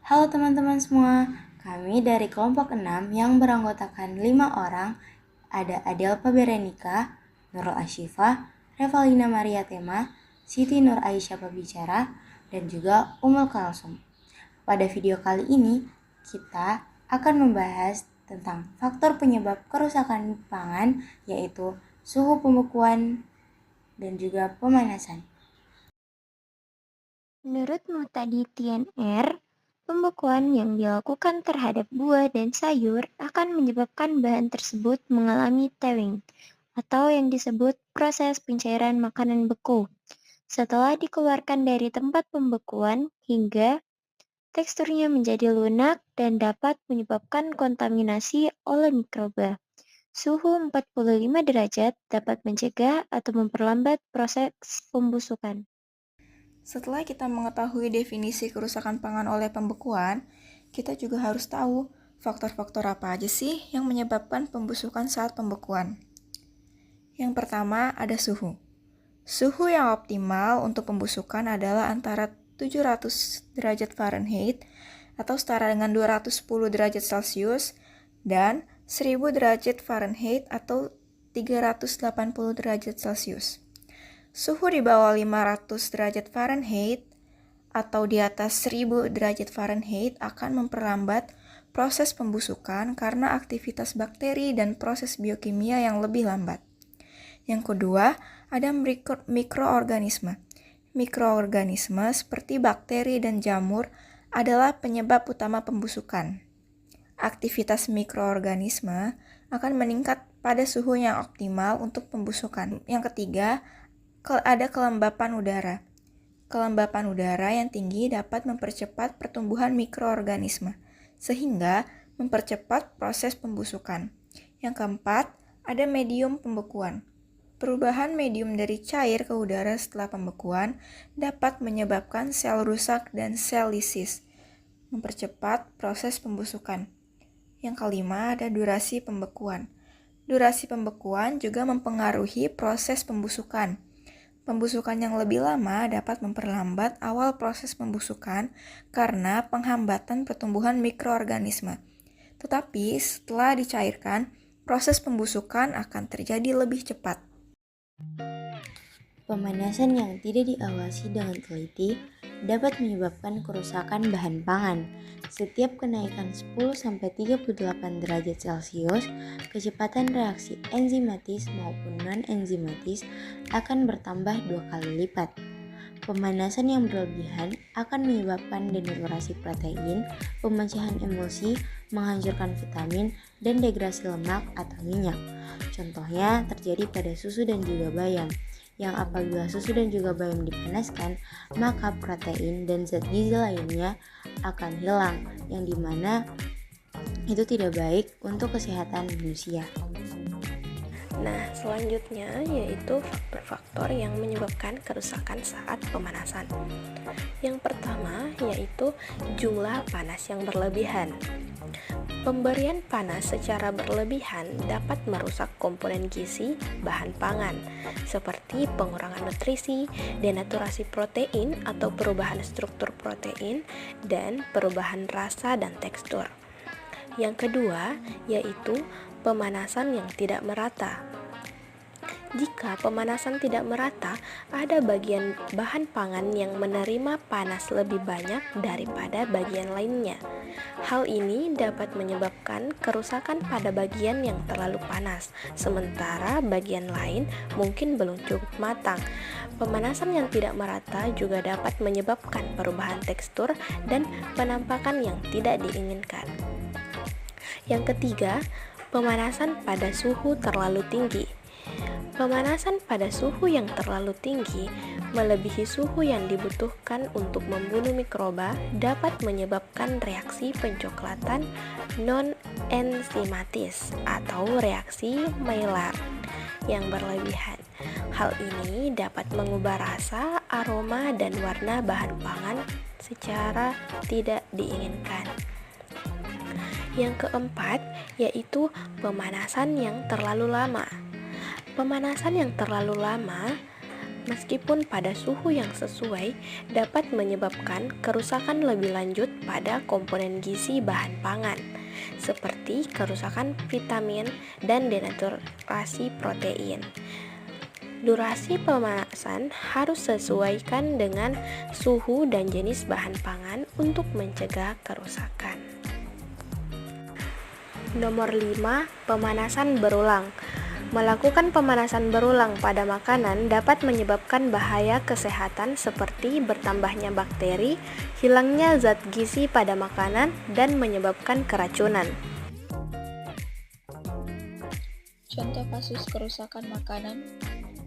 Halo teman-teman semua, kami dari kelompok 6 yang beranggotakan 5 orang, ada Adelpa Berenika, Nurul Ashifah, Revalina Maria Tema, Siti Nur Aisyah Pabicara, dan juga Umul Kalsum. Pada video kali ini, kita akan membahas tentang faktor penyebab kerusakan pangan, yaitu suhu pembekuan dan juga pemanasan. Menurut Muhtadi TNR, pembekuan yang dilakukan terhadap buah dan sayur akan menyebabkan bahan tersebut mengalami thawing, atau yang disebut proses pencairan makanan beku. Setelah dikeluarkan dari tempat pembekuan hingga teksturnya menjadi lunak dan dapat menyebabkan kontaminasi oleh mikroba. Suhu 45 derajat dapat mencegah atau memperlambat proses pembusukan. Setelah kita mengetahui definisi kerusakan pangan oleh pembekuan, kita juga harus tahu faktor-faktor apa aja sih yang menyebabkan pembusukan saat pembekuan. Yang pertama ada suhu. Suhu yang optimal untuk pembusukan adalah antara 700 derajat Fahrenheit atau setara dengan 210 derajat Celcius dan 1000 derajat Fahrenheit atau 380 derajat Celcius. Suhu di bawah 500 derajat Fahrenheit atau di atas 1000 derajat Fahrenheit akan memperlambat proses pembusukan karena aktivitas bakteri dan proses biokimia yang lebih lambat. Yang kedua, ada mikroorganisme. Mikroorganisme seperti bakteri dan jamur adalah penyebab utama pembusukan. Aktivitas mikroorganisme akan meningkat pada suhu yang optimal untuk pembusukan. Yang ketiga, ada kelembapan udara. Kelembapan udara yang tinggi dapat mempercepat pertumbuhan mikroorganisme, sehingga mempercepat proses pembusukan. Yang keempat, ada medium pembekuan. Perubahan medium dari cair ke udara setelah pembekuan dapat menyebabkan sel rusak dan sel lisis, mempercepat proses pembusukan. Yang kelima, ada durasi pembekuan. Durasi pembekuan juga mempengaruhi proses pembusukan. Pembusukan yang lebih lama dapat memperlambat awal proses pembusukan karena penghambatan pertumbuhan mikroorganisme. Tetapi setelah dicairkan, proses pembusukan akan terjadi lebih cepat. Pemanasan yang tidak diawasi dengan teliti dapat menyebabkan kerusakan bahan pangan. Setiap kenaikan 10-38 derajat Celcius, kecepatan reaksi enzimatis maupun non-enzimatis akan bertambah 2 kali lipat. Pemanasan yang berlebihan akan menyebabkan denaturasi protein, pemecahan emulsi, menghancurkan vitamin, dan degradasi lemak atau minyak. Contohnya terjadi pada susu dan juga bayam, yang apabila susu dan juga bayam dipanaskan, maka protein dan zat gizi lainnya akan hilang, yang dimana itu tidak baik untuk kesehatan manusia. Nah, selanjutnya yaitu faktor-faktor yang menyebabkan kerusakan saat pemanasan. Yang pertama yaitu jumlah panas yang berlebihan. Pemberian panas secara berlebihan dapat merusak komponen gizi bahan pangan, seperti pengurangan nutrisi, denaturasi protein atau perubahan struktur protein, dan perubahan rasa dan tekstur. Yang kedua yaitu pemanasan yang tidak merata. Jika pemanasan tidak merata, ada bagian bahan pangan yang menerima panas lebih banyak daripada bagian lainnya. Hal ini dapat menyebabkan kerusakan pada bagian yang terlalu panas, sementara bagian lain mungkin belum cukup matang. Pemanasan yang tidak merata juga dapat menyebabkan perubahan tekstur dan penampakan yang tidak diinginkan. Yang ketiga, pemanasan pada suhu terlalu tinggi. Pemanasan pada suhu yang terlalu tinggi, melebihi suhu yang dibutuhkan untuk membunuh mikroba, dapat menyebabkan reaksi pencoklatan non-enzimatis atau reaksi Maillard yang berlebihan. Hal ini dapat mengubah rasa, aroma, dan warna bahan pangan secara tidak diinginkan. Yang keempat yaitu pemanasan yang terlalu lama. Pemanasan yang terlalu lama meskipun pada suhu yang sesuai dapat menyebabkan kerusakan lebih lanjut pada komponen gizi bahan pangan, seperti kerusakan vitamin dan denaturasi protein. Durasi pemanasan harus sesuaikan dengan suhu dan jenis bahan pangan untuk mencegah kerusakan. Nomor 5, pemanasan berulang. Melakukan pemanasan berulang pada makanan dapat menyebabkan bahaya kesehatan seperti bertambahnya bakteri, hilangnya zat gizi pada makanan, dan menyebabkan keracunan. Contoh kasus kerusakan makanan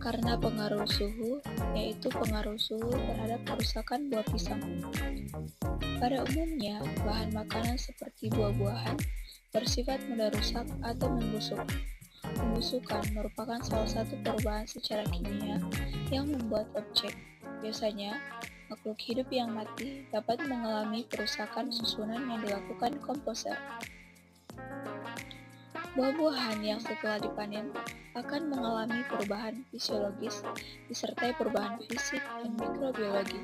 karena pengaruh suhu, yaitu pengaruh suhu terhadap kerusakan buah pisang. Pada umumnya, bahan makanan seperti buah-buahan bersifat mudah rusak atau membusuk. Pembusukan merupakan salah satu perubahan secara kimia yang membuat objek, biasanya makhluk hidup yang mati, dapat mengalami kerusakan susunan yang dilakukan komposer. Buah-buahan yang setelah dipanen akan mengalami perubahan fisiologis disertai perubahan fisik dan mikrobiologi,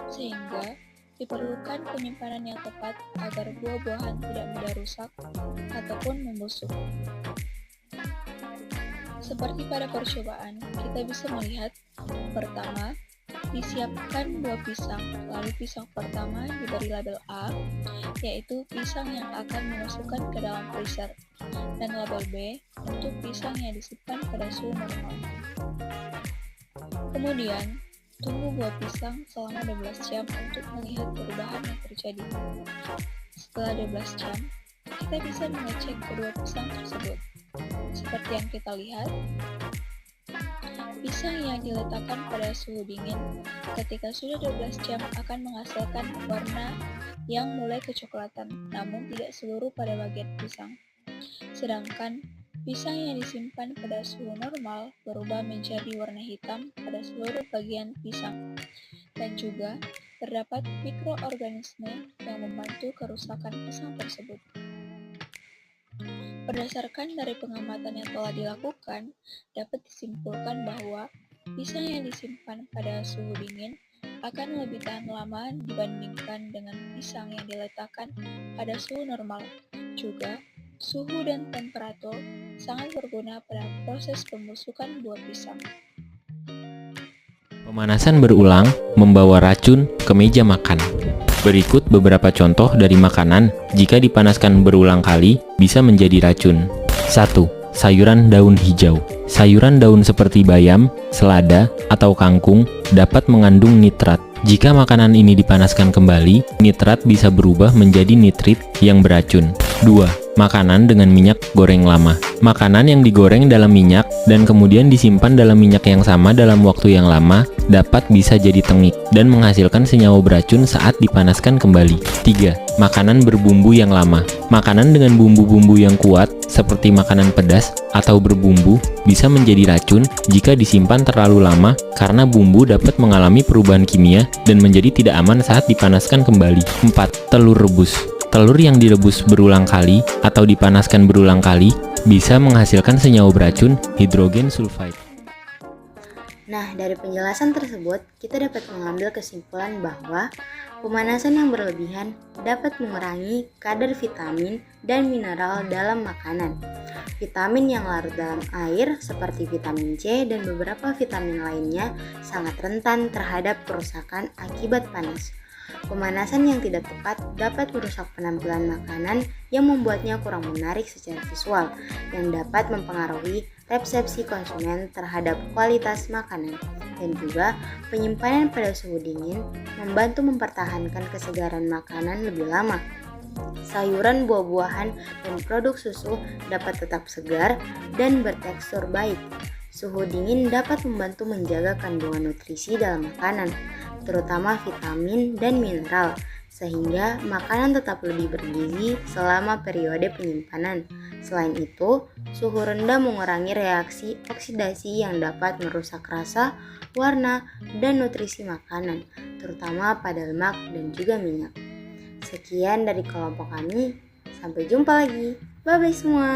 sehingga diperlukan penyimpanan yang tepat agar buah-buahan tidak mudah rusak ataupun membusuk. Seperti pada percobaan, kita bisa melihat, pertama, disiapkan buah pisang, lalu pisang pertama diberi label A, yaitu pisang yang akan dimasukkan ke dalam freezer, dan label B untuk pisang yang disimpan pada suhu normal. Kemudian, tunggu buah pisang selama 12 jam untuk melihat perubahan yang terjadi. Setelah 12 jam, kita bisa mengecek kedua pisang tersebut. Seperti yang kita lihat, pisang yang diletakkan pada suhu dingin ketika sudah 12 jam akan menghasilkan warna yang mulai kecoklatan, namun tidak seluruh pada bagian pisang. Sedangkan pisang yang disimpan pada suhu normal berubah menjadi warna hitam pada seluruh bagian pisang. Dan juga terdapat mikroorganisme yang membantu kerusakan pisang tersebut. Berdasarkan dari pengamatan yang telah dilakukan, dapat disimpulkan bahwa pisang yang disimpan pada suhu dingin akan lebih tahan lama dibandingkan dengan pisang yang diletakkan pada suhu normal. Juga, suhu dan temperatur sangat berguna pada proses pembusukan buah pisang. Pemanasan berulang membawa racun ke meja makan. Berikut beberapa contoh dari makanan jika dipanaskan berulang kali bisa menjadi racun. 1. Sayuran daun hijau. Sayuran daun seperti bayam, selada, atau kangkung dapat mengandung nitrat. Jika makanan ini dipanaskan kembali, nitrat bisa berubah menjadi nitrit yang beracun. 2. Makanan dengan minyak goreng lama. Makanan yang digoreng dalam minyak dan kemudian disimpan dalam minyak yang sama dalam waktu yang lama dapat bisa jadi tengik dan menghasilkan senyawa beracun saat dipanaskan kembali. 3. Makanan berbumbu yang lama. Makanan dengan bumbu-bumbu yang kuat seperti makanan pedas atau berbumbu bisa menjadi racun jika disimpan terlalu lama karena bumbu dapat mengalami perubahan kimia dan menjadi tidak aman saat dipanaskan kembali. 4. Telur rebus. Telur yang direbus berulang kali atau dipanaskan berulang kali bisa menghasilkan senyawa beracun hidrogen sulfide. Nah, dari penjelasan tersebut, kita dapat mengambil kesimpulan bahwa pemanasan yang berlebihan dapat mengurangi kadar vitamin dan mineral dalam makanan. Vitamin yang larut dalam air seperti vitamin C dan beberapa vitamin lainnya sangat rentan terhadap kerusakan akibat panas. Pemanasan yang tidak tepat dapat merusak penampilan makanan yang membuatnya kurang menarik secara visual, yang dapat mempengaruhi persepsi konsumen terhadap kualitas makanan. Dan juga penyimpanan pada suhu dingin membantu mempertahankan kesegaran makanan lebih lama. Sayuran, buah-buahan, dan produk susu dapat tetap segar dan bertekstur baik. Suhu dingin dapat membantu menjaga kandungan nutrisi dalam makanan, terutama vitamin dan mineral, sehingga makanan tetap lebih bergizi selama periode penyimpanan. Selain itu, suhu rendah mengurangi reaksi oksidasi yang dapat merusak rasa, warna, dan nutrisi makanan, terutama pada lemak dan juga minyak. Sekian dari kelompok kami, sampai jumpa lagi. Bye-bye semua.